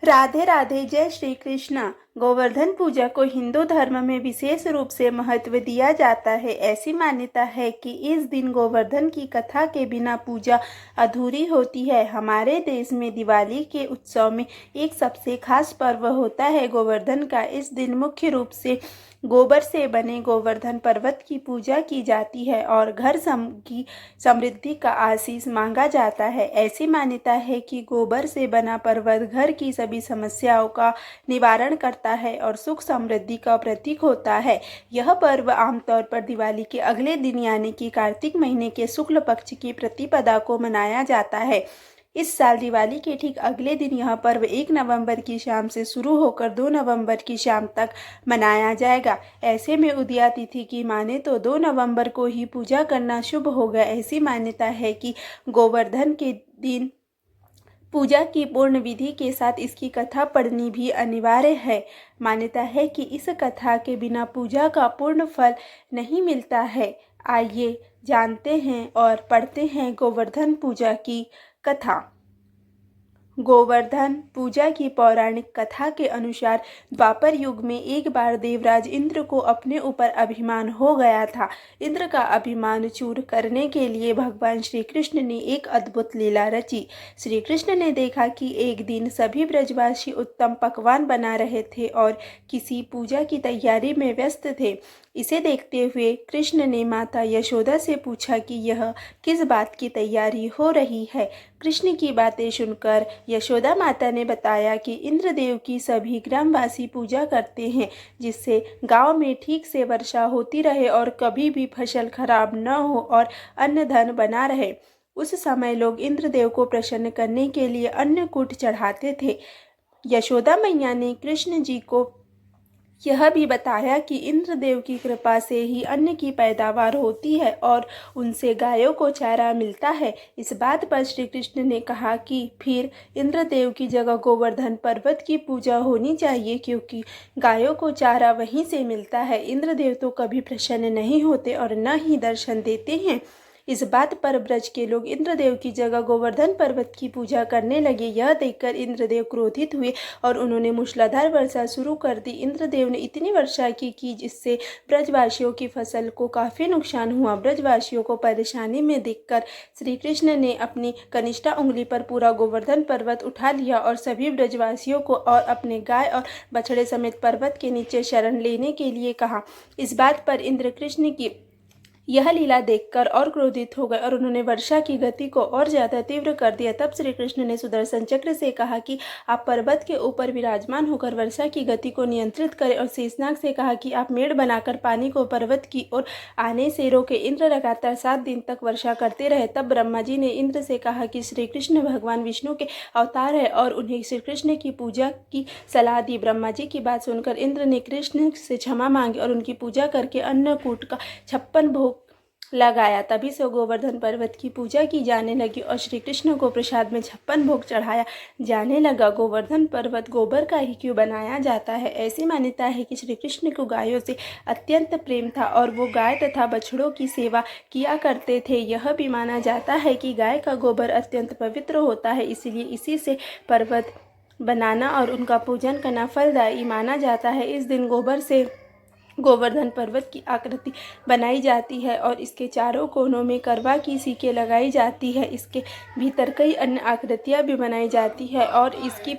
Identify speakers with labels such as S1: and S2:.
S1: राधे राधे। जय श्री कृष्ण। गोवर्धन पूजा को हिंदू धर्म में विशेष रूप से महत्व दिया जाता है। ऐसी मान्यता है कि इस दिन गोवर्धन की कथा के बिना पूजा अधूरी होती है। हमारे देश में दिवाली के उत्सव में एक सबसे खास पर्व होता है गोवर्धन का। इस दिन मुख्य रूप से गोबर से बने गोवर्धन पर्वत की पूजा की जाती है और घर की समृद्धि का आशीष मांगा जाता है। ऐसी मान्यता है कि गोबर से बना पर्वत घर की सभी समस्याओं का निवारण करता है और सुख समृद्धि का प्रतीक होता है। यह पर्व आमतौर पर दिवाली के अगले दिन यानी कि कार्तिक महीने के शुक्ल पक्ष की प्रतिपदा को मनाया जाता है। इस साल दिवाली के ठीक अगले दिन यह पर्व 1 नवंबर की शाम से शुरू होकर 2 नवंबर की शाम तक मनाया जाएगा। ऐसे में उदया तिथि की माने तो 2 नवंबर को ही पूजा करना शुभ होगा। ऐसी मान्यता है कि गोवर्धन के दिन पूजा की पूर्ण विधि के साथ इसकी कथा पढ़नी भी अनिवार्य है। मान्यता है कि इस कथा के बिना पूजा का पूर्ण फल नहीं मिलता है। आइए जानते हैं और पढ़ते हैं गोवर्धन पूजा की कथा। गोवर्धन पूजा की पौराणिक कथा के अनुसार द्वापर युग में एक बार देवराज इंद्र को अपने ऊपर अभिमान हो गया था। इंद्र का अभिमान चूर करने के लिए भगवान श्री कृष्ण ने एक अद्भुत लीला रची। श्री कृष्ण ने देखा कि एक दिन सभी ब्रजवासी उत्तम पकवान बना रहे थे और किसी पूजा की तैयारी में व्यस्त थे। इसे देखते हुए कृष्ण ने माता यशोदा से पूछा कि यह किस बात की तैयारी हो रही है। कृष्ण की बातें सुनकर यशोदा माता ने बताया कि इंद्रदेव की सभी ग्रामवासी पूजा करते हैं जिससे गांव में ठीक से वर्षा होती रहे और कभी भी फसल खराब न हो और अन्न धन बना रहे। उस समय लोग इंद्रदेव को प्रसन्न करने के लिए अन्नकूट चढ़ाते थे। यशोदा मैया ने कृष्ण जी को यह भी बताया कि इंद्रदेव की कृपा से ही अन्न की पैदावार होती है और उनसे गायों को चारा मिलता है। इस बात पर श्री कृष्ण ने कहा कि फिर इंद्रदेव की जगह गोवर्धन पर्वत की पूजा होनी चाहिए क्योंकि गायों को चारा वहीं से मिलता है। इंद्रदेव तो कभी प्रसन्न नहीं होते और न ही दर्शन देते हैं। इस बात पर ब्रज के लोग इंद्रदेव की जगह गोवर्धन पर्वत की पूजा करने लगे। यह देखकर इंद्रदेव क्रोधित हुए और उन्होंने मूसलाधार वर्षा शुरू कर दी। इंद्रदेव ने इतनी वर्षा की जिससे ब्रजवासियों की फसल को काफ़ी नुकसान हुआ। ब्रजवासियों को परेशानी में देखकर श्री कृष्ण ने अपनी कनिष्ठा उंगली पर पूरा गोवर्धन पर्वत उठा लिया और सभी ब्रजवासियों को और अपने गाय और बछड़े समेत पर्वत के नीचे शरण लेने के लिए कहा। इस बात पर इंद्र कृष्ण की यह लीला देखकर और क्रोधित हो गए और उन्होंने वर्षा की गति को और ज्यादा तीव्र कर दिया। तब श्री कृष्ण ने सुदर्शन चक्र से कहा कि आप पर्वत के ऊपर विराजमान होकर वर्षा की गति को नियंत्रित करें और शेषनाग से कहा कि आप मेड़ बनाकर पानी को पर्वत की ओर आने से रोके। इंद्र लगातार 7 दिन तक वर्षा करते रहे। तब ब्रह्मा जी ने इंद्र से कहा कि श्री कृष्ण भगवान विष्णु के अवतार है और उन्हें श्री कृष्ण की पूजा की सलाह दी। ब्रह्मा जी की बात सुनकर इंद्र ने कृष्ण से क्षमा मांगी और उनकी पूजा करके अन्नकूट का 56 भोग लगाया। तभी से गोवर्धन पर्वत की पूजा की जाने लगी और श्री कृष्ण को प्रसाद में 56 भोग चढ़ाया जाने लगा। गोवर्धन पर्वत गोबर का ही क्यों बनाया जाता है? ऐसी मान्यता है कि श्री कृष्ण को गायों से अत्यंत प्रेम था और वो गाय तथा बछड़ों की सेवा किया करते थे। यह भी माना जाता है कि गाय का गोबर अत्यंत पवित्र होता है, इसलिए इसी से पर्वत बनाना और उनका पूजन करना फलदायी माना जाता है। इस दिन गोबर से गोवर्धन पर्वत की आकृति बनाई जाती है और इसके चारों कोनों में करवा की सीकें लगाई जाती है। इसके भीतर कई अन्य आकृतियां भी बनाई जाती है और इसकी